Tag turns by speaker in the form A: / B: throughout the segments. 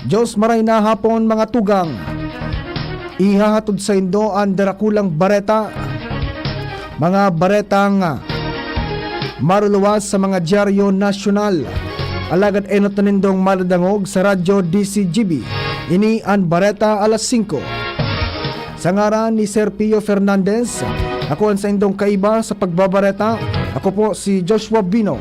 A: Diyos maray na hapon mga tugang. Ihahatod sa Indo ang darakulang bareta. Mga baretang maruluwas sa mga dyaryo nasyonal. Alagad enot na nindong maladangog sa radyo DCGB. Ini ang bareta alas 5. Sa ngaran ni Sir Pio Fernandez, ako ang sa indong kaiba sa pagbabareta. Ako po si Joshua Bino.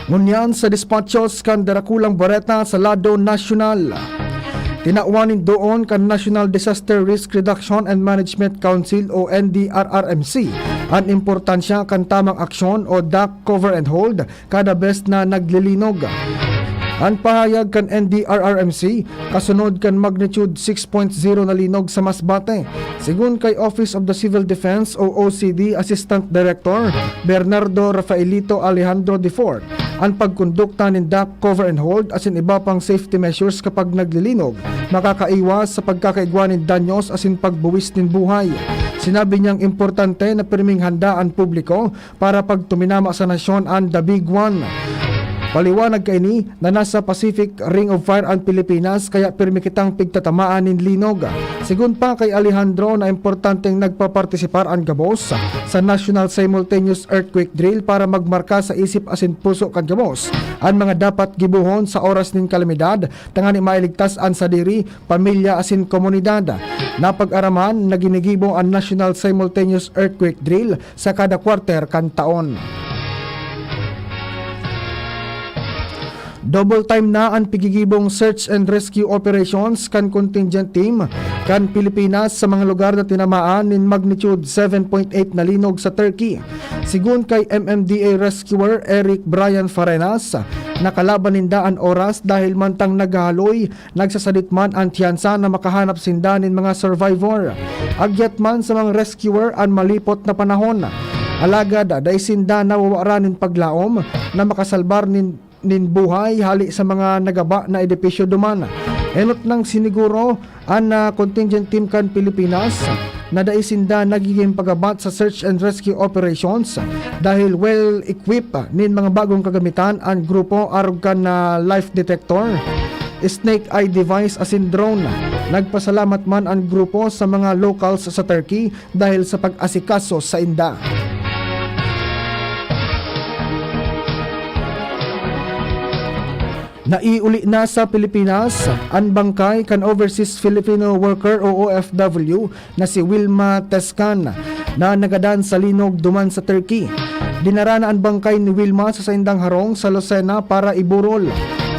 A: Ngunyan sa dispatchos kan darakulang bareta sa lado nasyonal. Tinauwanin doon kan National Disaster Risk Reduction and Management Council o NDRRMC ang importansya kan tamang aksyon o DAC cover and hold kada best na naglilinog. Ang pahayag kan NDRRMC kasunod kan magnitude 6.0 na linog sa Masbate. Sigun kay Office of the Civil Defense o OCD Assistant Director Bernardo Rafaelito Alejandro IV, ang pagkondukta ng DAC cover and hold asin iba pang safety measures kapag naglilinog makakaiwas sa pagkakaigwa ng danyos asin pagbuwis ng buhay. Sinabi niyang importante na pirming handa ang publiko para pag tuminama sa nasyon ang The Big One. Paliwanag kay ni na nasa Pacific Ring of Fire ang Pilipinas kaya pirmi kitang pigtatamaan ng linog. Sigun pa kay Alejandro na importanteng nagpapartisipar ang gabos sa National Simultaneous Earthquake Drill para magmarka sa isip asin puso kan gabos ang mga dapat gibuhon sa oras ning kalamidad tangani mailigtas ang sadiri, pamilya asin komunidad. Napag-araman na ginigibo ang National Simultaneous Earthquake Drill sa kada quarter kan taon. Double time na ang pigigibong search and rescue operations kan contingent team kan Pilipinas sa mga lugar na tinamaan nin magnitude 7.8 na linog sa Turkey. Sigun kay MMDA rescuer Eric Brian Farenas, nakalaban ninda ang oras dahil mantang naghaloy, nagsasadit man ang tiyansa na makahanap sinda nin mga survivor. Agyat man sa mga rescuer ang malipot na panahon. Alagad dahil sinda nawawara nin paglaom na makasalbar nin buhay hali sa mga nagaba na edipisyo duman. Enot ng siniguro ang contingent team kan Pilipinas na daisinda nagiging pagabat sa search and rescue operations dahil well equipped nin mga bagong kagamitan ang grupo arog kan life detector, snake eye device asin drone. Nagpasalamat man ang grupo sa mga locals sa Turkey dahil sa pag-asikaso sa inda. Naiuli na sa Pilipinas ang bangkay kan overseas Filipino worker o OFW na si Wilma Tescan na nagadan sa linog duman sa Turkey. Dinara na ang bangkay ni Wilma sa Saindang Harong sa Lucena para iburol.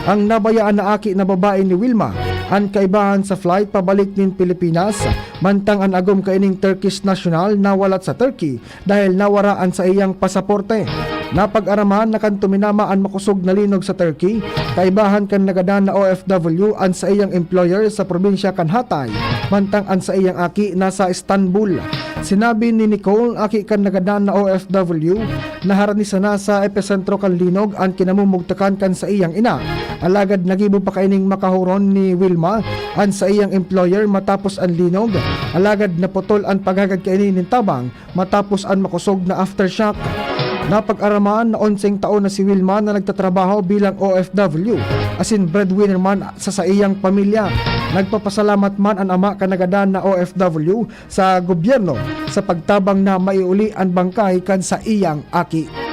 A: Ang nabayaan na aki na babae ni Wilma ang kaibahan sa flight pabalik nin Pilipinas mantang ang agom kaining Turkish national nawalat sa Turkey dahil nawaraan sa iyang pasaporte. Napag-araman na kan tuminama ang makusog na linog sa Turkey, kaibahan kan nagadan na OFW ang sa iyang employer sa probinsya kan Hatay, mantang ang sa iyang aki nasa Istanbul. Sinabi ni Nicole, aki kan nagadan na OFW, naharani sana sa epicentro kan linog ang kinamumugtakan kan sa iyang ina. Alagad nagibo pa kaining makahuron ni Wilma ang sa iyang employer matapos ang linog. Alagad naputol ang paghagad kainin ng tabang matapos ang makusog na aftershock. Napag-araman na 11 taon na si Wilma na nagtatrabaho bilang OFW, asin breadwinner man sa iyang pamilya. Nagpapasalamat man ang ama kanagadan na OFW sa gobyerno sa pagtabang na maiuli ang bangkay kan sa iyang aki.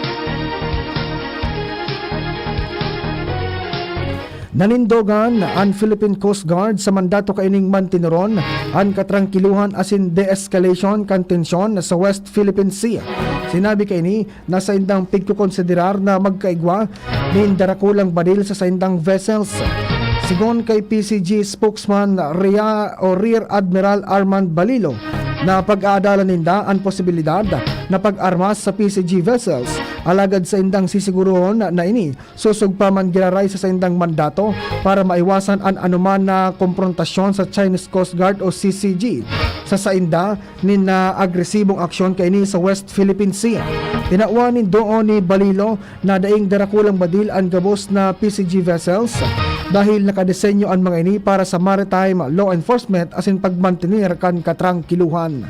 A: Nanindogan ang Philippine Coast Guard sa mandato kaining mantinuron ang katrangkiluhan asin de-escalation kan tensyon sa West Philippine Sea. Sinabi kay ni na sa indang pigkukonsiderar na magkaigwa ni darakulang badil sa saindang vessels. Sigon kay PCG spokesman Rear Admiral Armand Balilo na pag-aadalan ninda ang posibilidad na pag-armas sa PCG vessels. Alagad sa indang sisigurohon na ini susog pa man giraray sa indang mandato para maiwasan ang anuman na komprontasyon sa Chinese Coast Guard o CCG sa sainda nin na agresibong aksyon kay ni sa West Philippine Sea. Tinauwanin doon ni Balilo na daing darakulang badil ang gabos na PCG vessels dahil nakadesenyo ang mga ini para sa maritime law enforcement asin pagmantenir kan katrangkiluhan.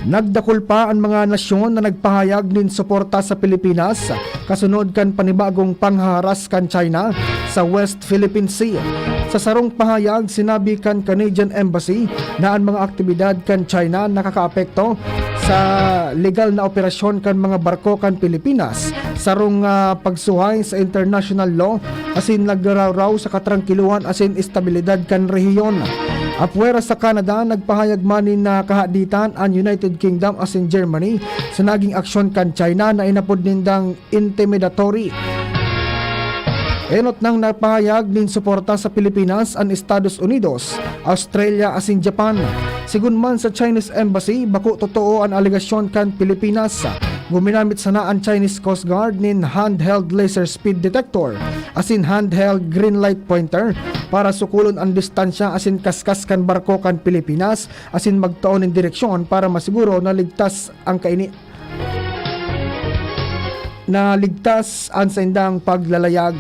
A: Nagdakol pa ang mga nasyon na nagpahayag nin suporta sa Pilipinas kasunod kan panibagong pangharas kan China sa West Philippine Sea. Sa sarong pahayag, sinabi kan Canadian Embassy na ang mga aktibidad kan China nakakaapekto sa legal na operasyon kan mga barko kan Pilipinas sarong pagsuhay sa international law asin nagraraw sa katrangkiluhan asin estabilidad kan rehiyon. Apwera sa Canada, nagpahayag manin na kahaditan ang United Kingdom asin Germany sa naging aksyon kan China na inapod nindang intimidatory. Enot nang napahayag nin suporta sa Pilipinas ang Estados Unidos, Australia asin Japan. Sigun man sa Chinese Embassy, bako totoo ang alegasyon kan Pilipinas. Guminamit sana ang Chinese Coast Guard nin handheld laser speed detector asin handheld green light pointer para sukulon ang distansya asin kaskas kan barko kan Pilipinas asin magtaon ng direksyon para masiguro na ligtas ang ang saindang paglalayag.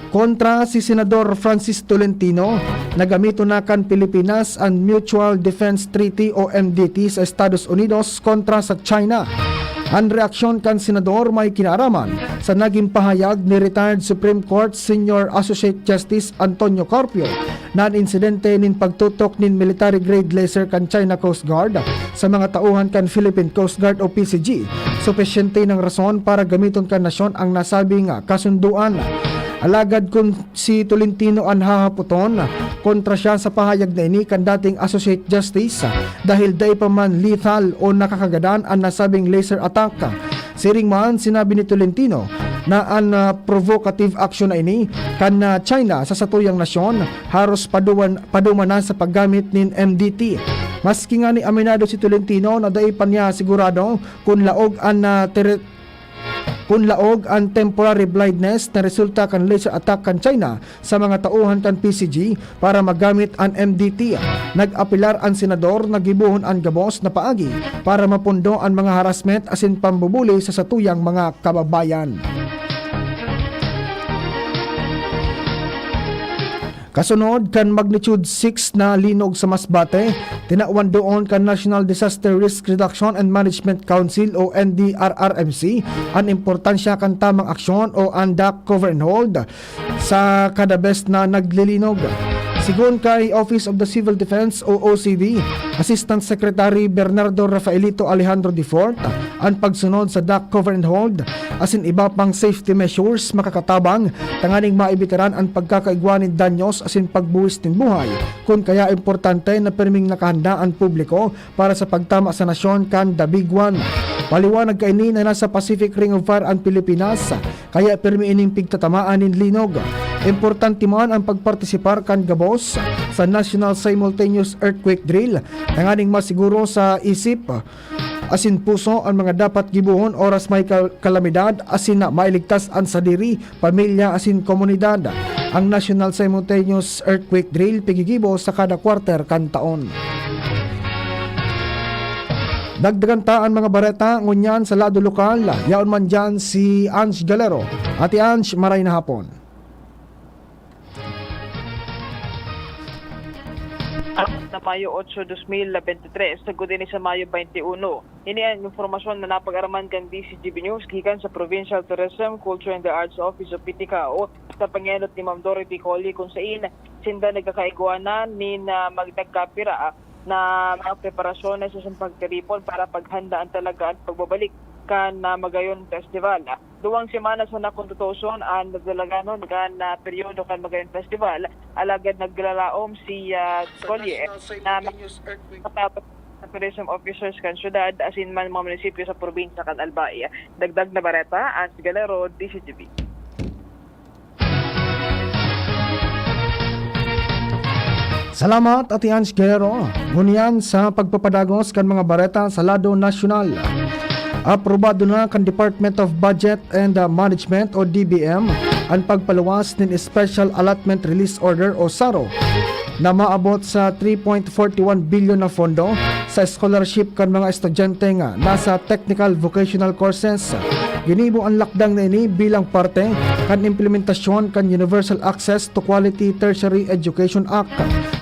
A: Kontra si Senador Francis Tolentino, nagamito na kan Pilipinas ang Mutual Defense Treaty o MDT sa Estados Unidos kontra sa China. Ang reaksyon kan Senador may kinaraman sa naging pahayag ni retired Supreme Court Senior Associate Justice Antonio Carpio na insidente nin pagtutok nin military grade laser kan China Coast Guard sa mga tauhan kan Philippine Coast Guard o PCG. Supesyente ng rason para gamiton kan nasyon ang nasabing kasunduan. Alagad kung si Tolentino ang hahaputon kontra siya sa pahayag na ini kan dating Associate Justice dahil day pa man lethal o nakakagadan ang nasabing laser attack. Siring man sinabi ni Tolentino na ang provocative action na ini kan China sa satuyang nasyon haros paduman sa paggamit nin MDT. Maski nga ni aminado si Tolentino na day pa niya sigurado kung laog ang temporary blindness na resulta kan laser attack kan China sa mga tauhan kan PCG para magamit ang MDT. Nag-apilar ang senador na gibuhon ang gabos na paagi para mapundo ang mga harassment asin pambubuli sa satuyang mga kababayan. Kasunod kan magnitude 6 na linog sa Masbate, tinawan doon kan National Disaster Risk Reduction and Management Council o NDRRMC ang importansya kan tamang aksyon o andak cover and hold sa kada best na naglilinog. Sigun kay Office of the Civil Defense o OCD, Assistant Secretary Bernardo Rafaelito Alejandro Defort, ang pagsunod sa duck cover and hold asin iba pang safety measures makakatabang tanganing maibitaran ang pagkakaigwanin danyos asin pagbuwis ng buhay kung kaya importante na perming nakahanda ang publiko para sa pagtama sa nasyon kan the big one. Paliwanag kaini na nasa Pacific Ring of Fire ang Pilipinas kaya permi ining pigtatamaan nin linog. Importante man ang pagpartisipar kan gabos sa National Simultaneous Earthquake Drill tanganing masiguro sa isip asin puso ang mga dapat gibuhon oras may kalamidad asin na mailigtas ang sadiri, pamilya asin komunidad. Ang National Simultaneous Earthquake Drill pigigibo sa kada quarter kan taon. Dagdagan ta ang mga bareta ngunyan sa lado lokal. Yaon man dyan si Ange Galero. Ati Ange, maray na hapon.
B: Sa Mayo 8, 2023, sagod din sa Mayo 21. Ini ang informasyon na napag-araman kan DCGB News gikan sa Provincial Tourism, Culture and the Arts Office of PTKO sa pangyayalot ni Ma'am Dorothy Collie kung saan sinda nagkakaiguanan ni na magdagkapira na mga preparasyon sa pagkaripon para paghandaan talaga at pagbabalik kan Magayon Festival. Duwang semana sa nakontutuson ang nagdalaganon kan peryodo kan Magayon Festival, alagad naglalaom si Collier na matapos tourism officers kan syudad asin man mga munisipyo sa probinsya kan Albay. Dagdag na bareta, Ange Galero, DCGB.
A: Salamat Ati Ange Guerrero. Ngunyan sa pagpapadagos kan mga bareta sa lado nasyonal. Aprobado na kan Department of Budget and Management o DBM ang pagpaluwas ng Special Allotment Release Order o SARO na maabot sa 3.41 billion na fondo sa scholarship kan mga estudyante nga nasa technical vocational courses. Ginibo ang lakdang na ini bilang parte kan implementasyon kan Universal Access to Quality Tertiary Education Act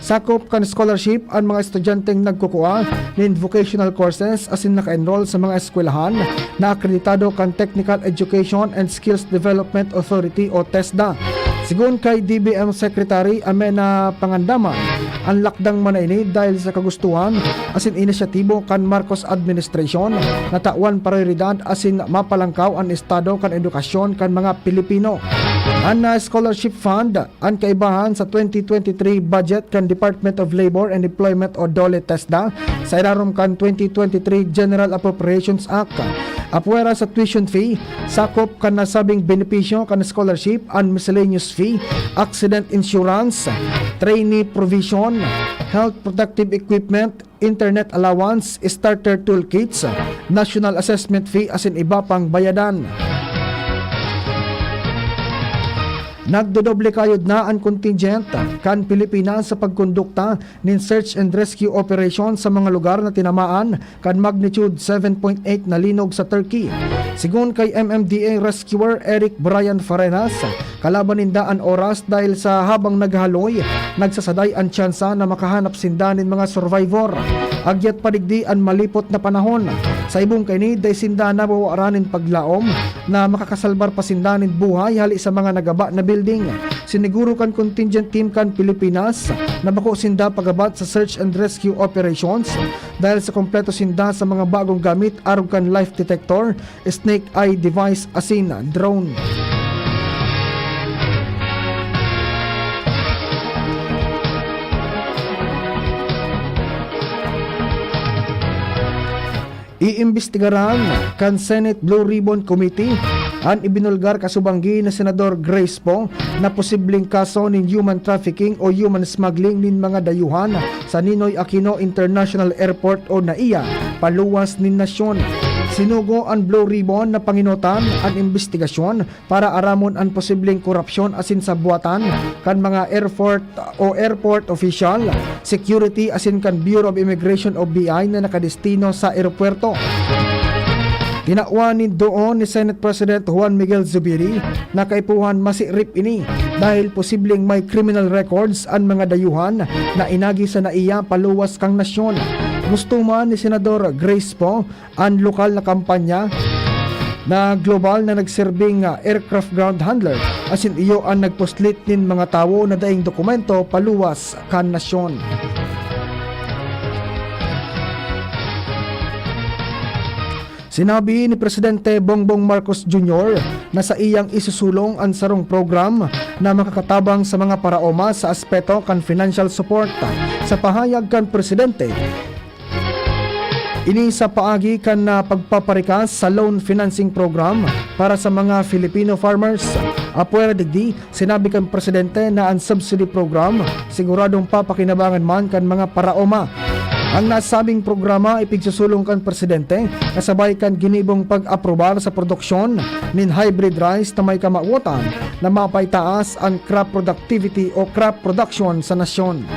A: Sakop kan scholarship ang mga estudyanteng nagkukuha nin vocational courses asin naka-enroll sa mga eskwelahan na akreditado kan Technical Education and Skills Development Authority o TESDA. Sigun kay DBM Secretary Amena Pangandaman, ang lakdang manaini dahil sa kagustuhan asin inisyatibo kan Marcos Administration na tawan prioridad asin mapalangkaw ang estado kan edukasyon kan mga Pilipino. Ang scholarship fund ang kaibahan sa 2023 budget kan Department of Labor and Employment o DOLE TESDA sa ilarom kan 2023 General Appropriations Act. Apwera sa tuition fee, sakop kan nasabing benepisyo kan scholarship and miscellaneous fee, accident insurance, trainee provision, health protective equipment, internet allowance, starter toolkits, national assessment fee asin iba pang bayadan. Nagdodoble kayod na ang contingent kan Pilipinas sa pagkondukta nin search and rescue operation sa mga lugar na tinamaan kan magnitude 7.8 na linog sa Turkey. Sigun kay MMDA rescuer Eric Brian Farenas, kalaban ninda ang oras dahil sa habang naghaloy, nagsasaday ang tsansa na makahanap sinda nin mga survivor. Agyat padigdi ang malipot na panahon. Sa ibong kaini, day sinda na bawaranin paglaom na makakasalbar pa sinda nin buhay hali sa mga nagaba na building. Siniguro kan contingent team kan Pilipinas na bako sinda pagabat sa search and rescue operations dahil sa kompleto sinda sa mga bagong gamit arog kan life detector, snake eye device asin drone. Iimbestigaran kan Senate Blue Ribbon Committee ang ibinulgar kasubanggi na Senador Grace Poe na posibleng kaso nin human trafficking o human smuggling nin mga dayuhan sa Ninoy Aquino International Airport o NAIA, paluwas nin nasyon. Sinugo ang Blue Ribbon na panginutan ang investigasyon para aramon ang posibleng korupsyon asin sa buwatan kan mga airport official, security asin kan Bureau of Immigration o BI na nakadestino sa aeropuerto. Tinawanin doon ni Senate President Juan Miguel Zubiri na kaipuhan masirip ini dahil posibleng may criminal records ang mga dayuhan na inagi sa NAIA paluwas kang nasyon. Gusto man ni Senador Grace Poe ang lokal na kampanya na global na nagserbing aircraft ground handler asin iyo ang nagpuslit nin mga tawo na daing dokumento paluwas kan nasyon. Sinabi ni Presidente Bongbong Marcos Jr. na sa iyang isusulong ang sarong program na makakatabang sa mga paraoma sa aspeto kan financial support. Sa pahayag kan Presidente, ini sa paagi kan na pagpaparikas sa loan financing program para sa mga Filipino farmers. Apwera digdi, sinabi kan Presidente na ang subsidy program siguradong papakinabangan man kan mga paraoma. Ang nasabing programa ipigsusulong kan Presidente kasabay kan ginibong pag-aprobar sa produksyon nin hybrid rice na may kamautan na mapaitaas ang crop productivity o crop production sa nasyon.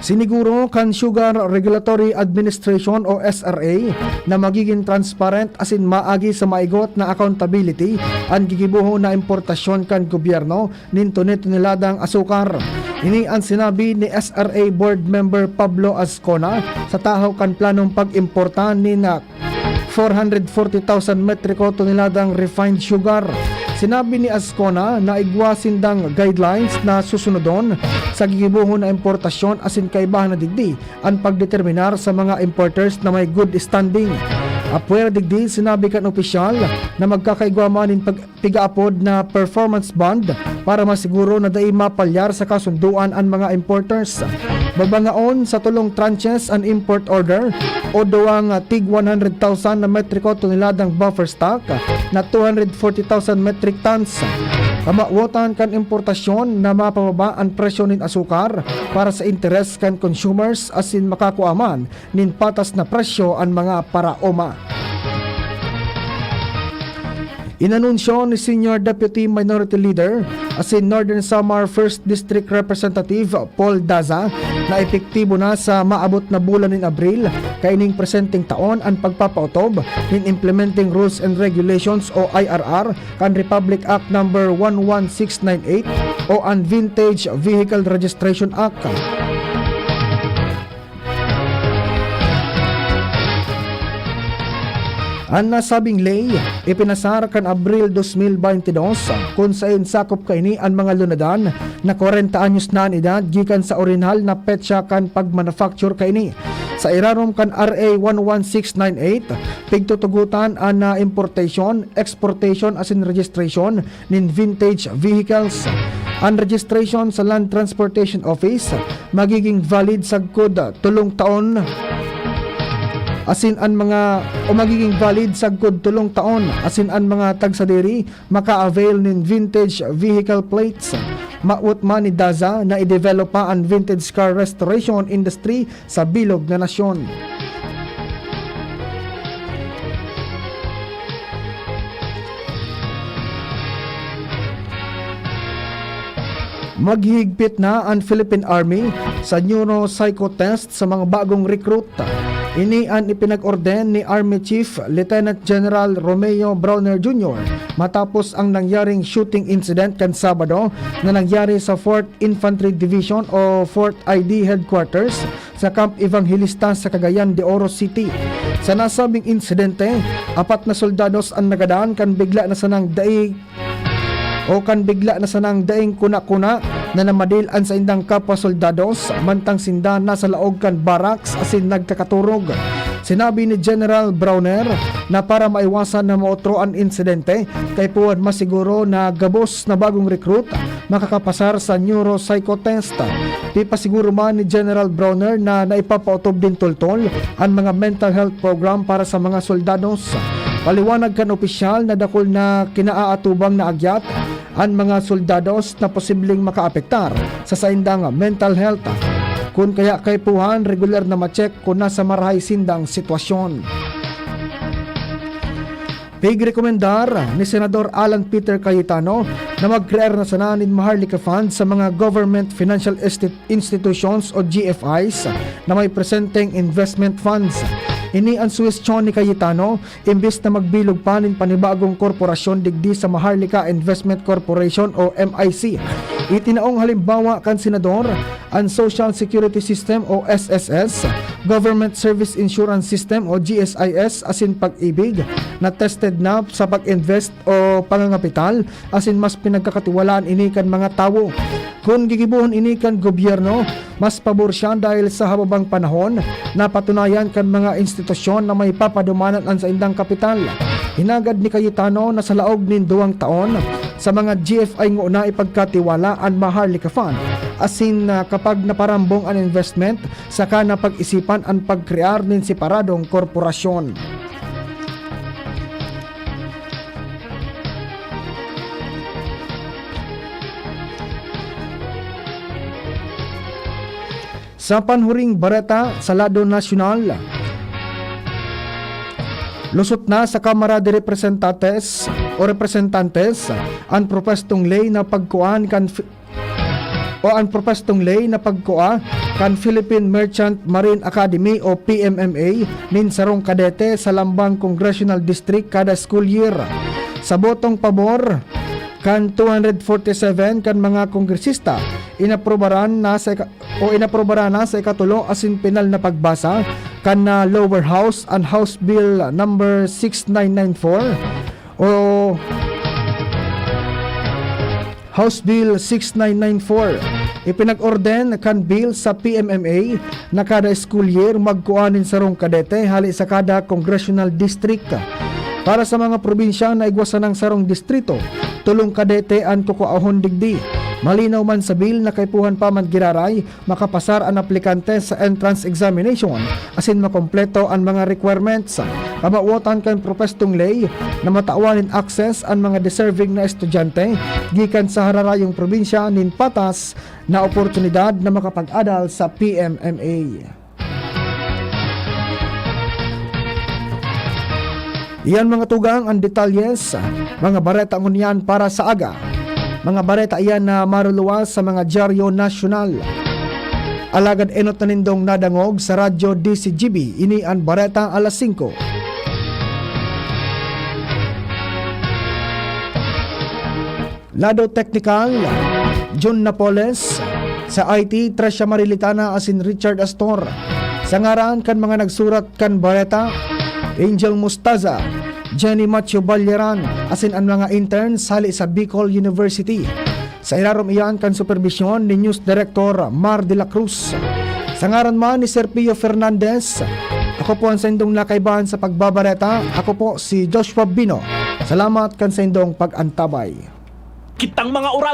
A: Siniguro kan Sugar Regulatory Administration o SRA na magiging transparent asin maagi sa maigot na accountability ang gigibuho na importasyon kan gobyerno nin tonelalang asukar. Ini ang sinabi ni SRA Board Member Pablo Azcona sa tahaw kan planong pag-importa nin 440,000 metriko toneladang refined sugar. Sinabi ni Azcona na igwasindang guidelines na susunodon sa gigibuhon na importasyon asin kaibahan na digdi ang pagdeterminar sa mga importers na may good standing. Apwera digdi, sinabi kan opisyal na magkakaigwamanin pag-pigaapod na performance bond para masiguro na dai mapalyar sa kasunduan ang mga importers. Babangaon sa tulong tranches ang import order o duwang tig 100,000 na metriko toneladang buffer stock na 240,000 metric tons. Kamawatan kan importasyon na mapababa ang presyo nin asukar para sa interes kan consumers asin makakuaman nin patas na presyo ang mga paraoma. Inanunsyo ni Senior Deputy Minority Leader as in Northern Samar 1st District Representative Paul Daza na epektibo na sa maabot na bulan ng Abril kaining presenteng taon ang pagpapautob in Implementing Rules and Regulations o IRR kan Republic Act No. 11698 o ang Vintage Vehicle Registration Act. Ang nasabing lay, ipinasar kan Abril 2022 kung saan sakop kaini ang mga lunadan na 40 anyos na ang edad gikan sa orihinal na petsa kan pagmanufacture kaini. Sa irarom kan RA 11698, pigtutugutan ang importation, exportation as in registration nin vintage vehicles. Ang registration sa Land Transportation Office magiging valid sagkod 3 taon asin an mga magiging valid sagkod 3 taon asin an mga tagsadiri maka-avail nin vintage vehicle plates. Maut man ni Daza na i-develop pa ang vintage car restoration industry sa bilog na nasyon. Maghigpit na ang Philippine Army sa neuropsycho test sa mga bagong recruit. Ini ang ipinag-orden ni Army Chief Lieutenant General Romeo Browner Jr. matapos ang nangyaring shooting incident kan Sabado na nangyari sa 4th Infantry Division o 4th ID Headquarters sa Camp Evangelista sa Cagayan de Oro City. Sa nasabing insidente, 4 na soldados ang nagadaan kan bigla na sanang daing kuna-kuna na namadilan sa indang kapwa soldados mantang sinda nasa laog kan barracks asin nagkakaturog. Sinabi ni General Browner na para maiwasan na maotro ang insidente kay puwan masiguro na gabos na bagong recruit makakapasar sa neuropsycho test. Pipasiguro man ni General Browner na naipapautob din toltol ang mga mental health program para sa mga soldados. Paliwanag kan opisyal na dakol na kinaaatubang na agyat ang mga soldados na posibleng makaapektar sa saindang mental health. Kung kaya kay puhan, regular na ma-check kung nasa marahay sindang sitwasyon. Pigrekomendar ni Senador Alan Peter Cayetano na mag-create na sananin Maharlika Fund sa mga government financial institutions o GFIs na may presenteng investment funds. Ini ang suwestyon ni Cayetano imbis na magbilog pa nin panibagong korporasyon digdi sa Maharlika Investment Corporation o MIC. Itinaong halimbawa kan senador ang Social Security System o SSS, Government Service Insurance System o GSIS asin pag-ibig na tested na sa pag-invest o pangangapital asin mas pinagkakatiwalaan ini kan mga tao. Kung gigibuhon ini kan gobyerno, mas pabor siya dahil sa hababang panahon na patunayan kan mga institusyon na may papadumanan ang sa indang kapital. Hinagad ni Cayetano na sa laog nin 2 taon sa mga GFI ngo na ipagkatiwala ang Maharlika Fund asin kapag naparambong ang investment saka na pag-isipan ang pagkrear nin separadong korporasyon. Sa panhuring bareta sa lado nasyonal, lusot na sa Kamara de Representantes ang propestong lay na pagkuan kan Philippine Merchant Marine Academy o PMMA nin sarong kadete sa Lambang Congressional District kada school year. Sa botong pabor kan 247 kan mga kongresista inaprobaran na sa ikatulo asin penal na pagbasa kan na lower house and House Bill number 6994 o House Bill 6994. Ipinag-orden kan bill sa PMMA na kada school year magkuanin sarong kadete hali sa kada congressional district. Para sa mga probinsya na igwasan ng sarong distrito, tulong kadete ang kukuahon digdi. Malinaw man sa bill na kaipuhan pa man giraray, makapasar ang aplikante sa entrance examination asin makompleto ang mga requirements. Kamauotan kan propestong lay na mataawanin access ang mga deserving na estudyante gikan sa hararayong probinsya nin patas na oportunidad na makapag-adal sa PMMA. Iyan mga tugang ang detalyes, mga bareta ngunyan para sa aga. Mga bareta iyan na maruluwas sa mga dyaryo nasyonal. Alagad enot na nindong nadangog sa radyo DCGB ini ang bareta alas 5. Lado Technical, John Napoles. Sa IT, Tresya Marilitana asin Richard Astor. Sa ngaran kan mga nagsurat kan bareta, Angel Mustaza, Jenny Macho Balyeran, asin ang mga intern sali sa Bicol University. Sa ilarom iyan kan supervision ni News Director Mar de la Cruz. Sa ngaran man ni Serpio Fernandez, ako po ang sendong nakaibahan sa pagbabareta. Ako po si Joshua Bino. Salamat kan sendong pag-antabay.
C: Kitang mga urag